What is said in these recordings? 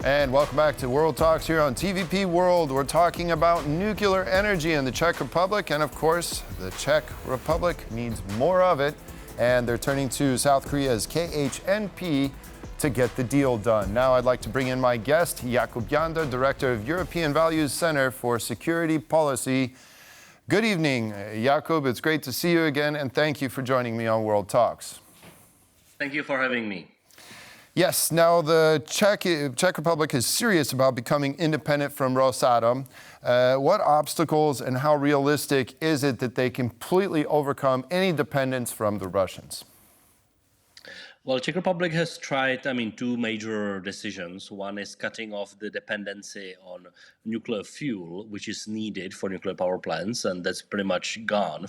And welcome back to World Talks here on TVP World. We're talking about nuclear energy in the Czech Republic, and of course, the Czech Republic needs more of it, and they're turning to South Korea's KHNP to get the deal done. Now I'd like to bring in my guest, Jakub Janda, Director of European Values Center for Security Policy. Good evening, Jakub. It's great to see you again, and thank you for joining me on World Talks. Thank you for having me. Yes, now the Czech Republic is serious about becoming independent from ROSATOM. What obstacles and how realistic is it that they completely overcome any dependence from the Russians? Well, Czech Republic has tried, two major decisions. One is cutting off the dependency on nuclear fuel, which is needed for nuclear power plants, and that's pretty much gone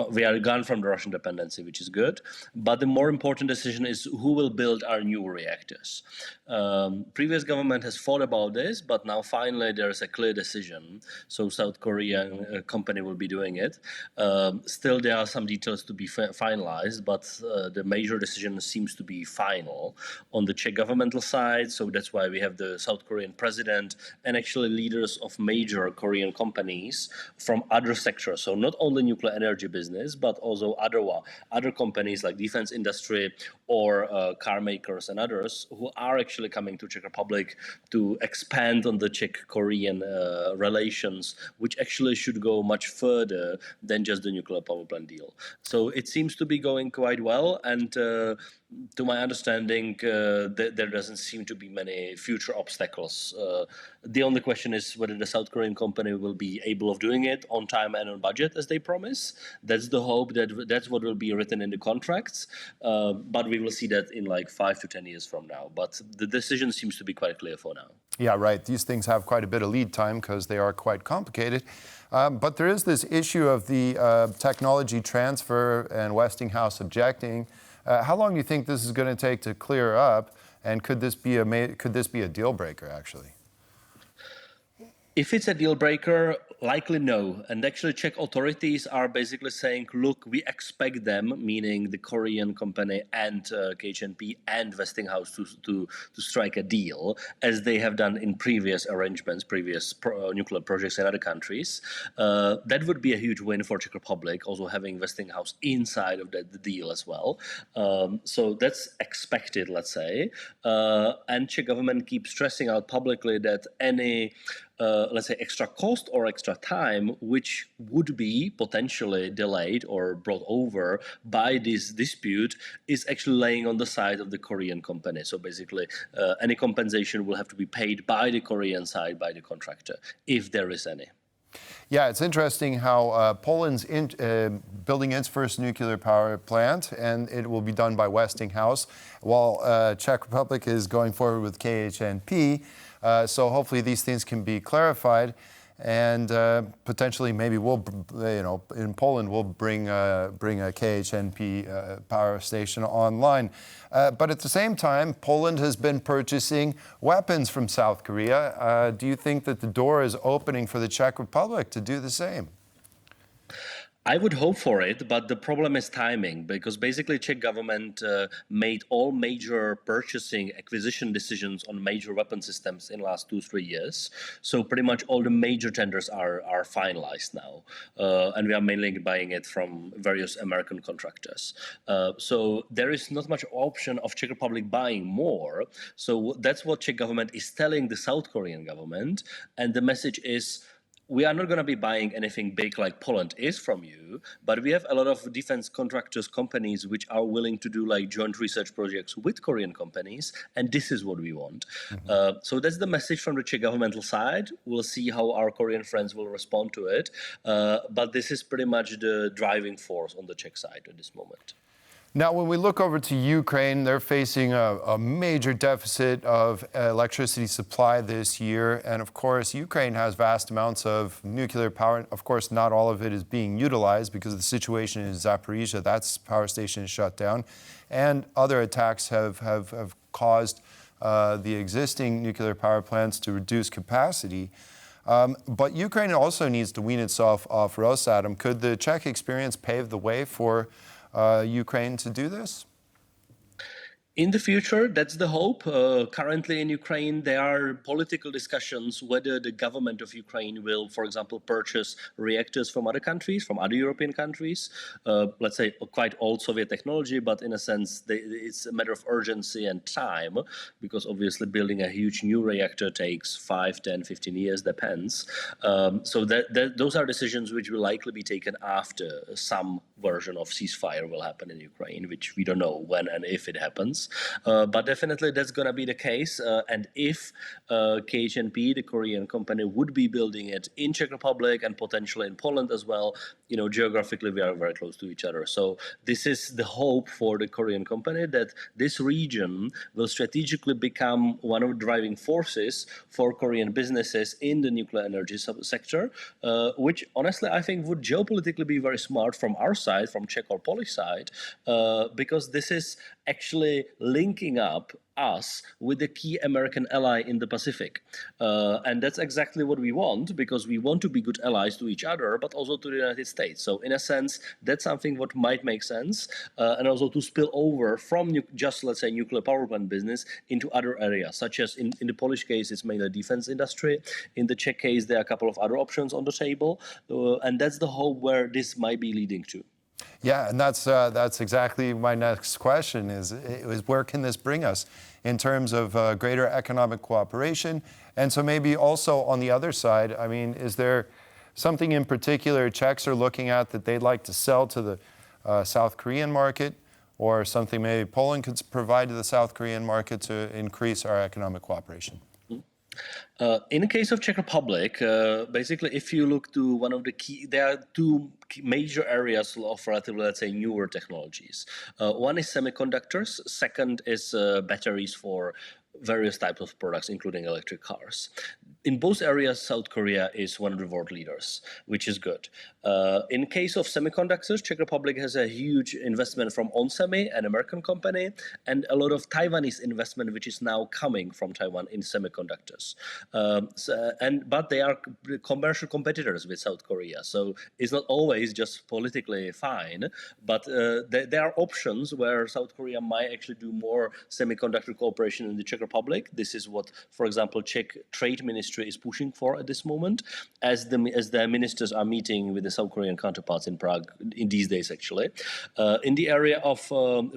we are gone from the Russian dependency, which is good. But the more important decision is who will build our new reactors. Previous government has thought about this, but now finally there is a clear decision. So South Korean company will be doing it. Still, there are some details to be finalized, but the major decision seems to be final on the Czech governmental side. So that's why we have the South Korean president and actually leaders of major Korean companies from other sectors. So not only nuclear energy business, but also other companies like defense industry or car makers and others who are actually coming to Czech Republic to expand on the Czech-Korean relations, which actually should go much further than just the nuclear power plant deal. So it seems to be going quite well, and to my understanding, there doesn't seem to be many future obstacles. The only question is whether the South Korean company will be able of doing it on time and on budget as they promise. That's the hope, that's what will be written in the contracts. But we will see that in like 5 to 10 years from now. But the decision seems to be quite clear for now. Yeah, right. These things have quite a bit of lead time because they are quite complicated. But there is this issue of the technology transfer and Westinghouse objecting. How long do you think this is going to take to clear up, and could this be a deal breaker, actually? If it's a deal breaker, likely no. And actually Czech authorities are basically saying, look, we expect them, meaning the Korean company and KHNP and Westinghouse to strike a deal, as they have done in previous arrangements, previous nuclear projects in other countries. That would be a huge win for Czech Republic, also having Westinghouse inside of the deal as well. So that's expected, let's say. And Czech government keeps stressing out publicly that any let's say extra cost or extra time, which would be potentially delayed or brought over by this dispute, is actually laying on the side of the Korean company. So basically, any compensation will have to be paid by the Korean side, by the contractor, if there is any. Yeah, it's interesting how Poland's building its first nuclear power plant, and it will be done by Westinghouse, while Czech Republic is going forward with KHNP. So hopefully these things can be clarified, and potentially maybe in Poland we'll bring a KHNP power station online. But at the same time, Poland has been purchasing weapons from South Korea. Do you think that the door is opening for the Czech Republic to do the same? I would hope for it, but the problem is timing, because basically Czech government made all major purchasing acquisition decisions on major weapon systems in the last 2-3 years. So pretty much all the major tenders are finalized now. And we are mainly buying it from various American contractors. So there is not much option of Czech Republic buying more. So that's what Czech government is telling the South Korean government. And the message is, we are not going to be buying anything big like Poland is from you, but we have a lot of defense contractors, companies which are willing to do like joint research projects with Korean companies, and this is what we want. Mm-hmm. So that's the message from the Czech governmental side. We'll see how our Korean friends will respond to it, but this is pretty much the driving force on the Czech side at this moment. Now, when we look over to Ukraine, they're facing a major deficit of electricity supply this year. And of course, Ukraine has vast amounts of nuclear power. Of course, not all of it is being utilized because of the situation in Zaporizhzhia. That power station is shut down. And other attacks have caused the existing nuclear power plants to reduce capacity. But Ukraine also needs to wean itself off ROSATOM. Could the Czech experience pave the way for Ukraine to do this? In the future, that's the hope. Currently in Ukraine, there are political discussions whether the government of Ukraine will, for example, purchase reactors from other countries, from other European countries, let's say quite old Soviet technology, but in a sense, it's a matter of urgency and time, because obviously building a huge new reactor takes 5, 10, 15 years, depends. So those are decisions which will likely be taken after some version of ceasefire will happen in Ukraine, which we don't know when and if it happens. But definitely that's going to be the case. And if KHNP, the Korean company, would be building it in Czech Republic and potentially in Poland as well, geographically we are very close to each other. So this is the hope for the Korean company, that this region will strategically become one of the driving forces for Korean businesses in the nuclear energy sector, which honestly I think would geopolitically be very smart from our side, from Czech or Polish side, because this is actually linking up us with the key American ally in the Pacific. And that's exactly what we want, because we want to be good allies to each other, but also to the United States. So in a sense, that's something what might make sense, and also to spill over from just, let's say, nuclear power plant business into other areas, such as in the Polish case, it's mainly defense industry. In the Czech case, there are a couple of other options on the table. And that's the hope where this might be leading to. Yeah, and that's exactly my next question is where can this bring us in terms of greater economic cooperation? And so maybe also on the other side, I mean, is there something in particular Czechs are looking at that they'd like to sell to the South Korean market, or something maybe Poland could provide to the South Korean market to increase our economic cooperation? In the case of Czech Republic, basically, if you look to one of the there are two major areas of relatively, let's say, newer technologies. One is semiconductors. Second is batteries for various types of products, including electric cars. In both areas, South Korea is one of the world leaders, which is good. In case of semiconductors, Czech Republic has a huge investment from onsemi, an American company, and a lot of Taiwanese investment, which is now coming from Taiwan in semiconductors. But they are commercial competitors with South Korea, so it's not always just politically fine. But there are options where South Korea might actually do more semiconductor cooperation in the Czech Republic. This is what, for example, Czech Trade Ministry is pushing for at this moment, as the ministers are meeting with the South Korean counterparts in Prague in these days, actually. In the area of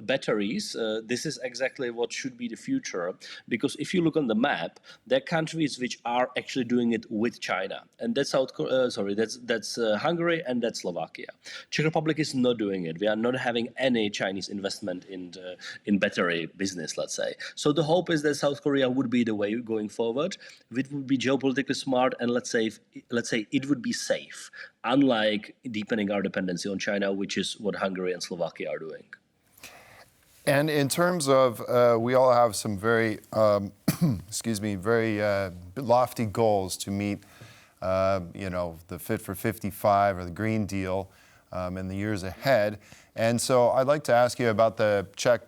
batteries, this is exactly what should be the future, because if you look on the map, there are countries which are actually doing it with China, and that's that's Hungary and that's Slovakia. Czech Republic is not doing it. We are not having any Chinese investment in battery business, let's say. So the hope is that South Korea would be the way going forward. It would be geopolitically smart, and let's say it would be safe, unlike deepening our dependency on China, which is what Hungary and Slovakia are doing. And in terms of, we all have some very, very lofty goals to meet, the Fit for 55 or the Green Deal in the years ahead. And so I'd like to ask you about the Czech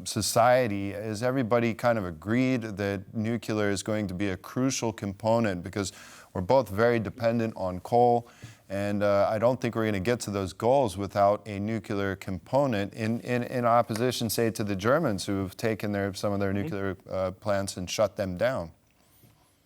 society. Is everybody kind of agreed that nuclear is going to be a crucial component? Because we're both very dependent on coal, and I don't think we're going to get to those goals without a nuclear component in opposition, say, to the Germans, who've taken some of their nuclear plants and shut them down.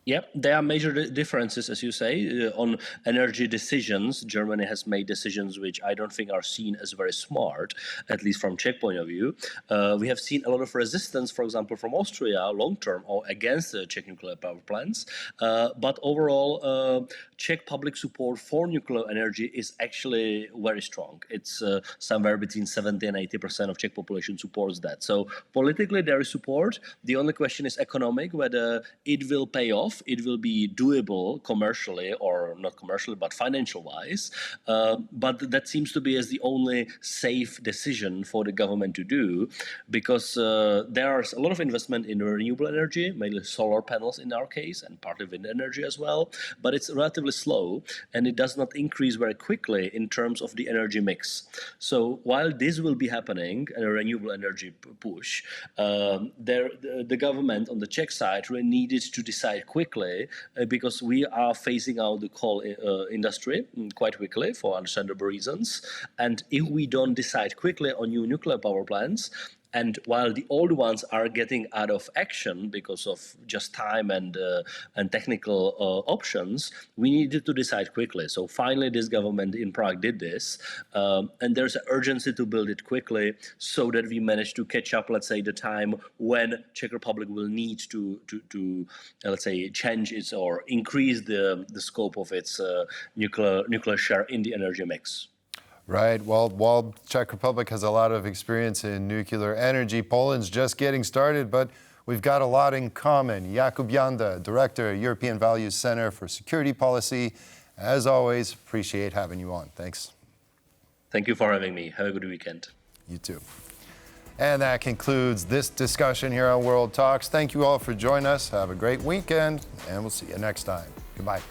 Yep, there are major differences, as you say, on energy decisions. Germany has made decisions which I don't think are seen as very smart, at least from Czech point of view. We have seen a lot of resistance, for example, from Austria, long-term, or against the Czech nuclear power plants. But overall, Czech public support for nuclear energy is actually very strong. It's somewhere between 70 and 80% of Czech population supports that. So politically, there is support. The only question is economic, whether it will pay off. It will be doable commercially, or not commercially, but financial-wise. But that seems to be as the only safe decision for the government to do, because there is a lot of investment in renewable energy, mainly solar panels in our case, and partly wind energy as well. But it's relatively slow, and it does not increase very quickly in terms of the energy mix. So while this will be happening, a renewable energy push, the government on the Czech side really needed to decide quickly, because we are phasing out the coal industry quite quickly for understandable reasons. And if we don't decide quickly on new nuclear power plants, And while the old ones are getting out of action because of just time and technical options, we needed to decide quickly. So finally, this government in Prague did this, and there's an urgency to build it quickly so that we manage to catch up, let's say, the time when Czech Republic will need to let's say, change its or increase the scope of its nuclear share in the energy mix. Right. Well, while Czech Republic has a lot of experience in nuclear energy, Poland's just getting started, but we've got a lot in common. Jakub Janda, Director, European Values Center for Security Policy. As always, appreciate having you on. Thanks. Thank you for having me. Have a good weekend. You too. And that concludes this discussion here on World Talks. Thank you all for joining us. Have a great weekend, and we'll see you next time. Goodbye.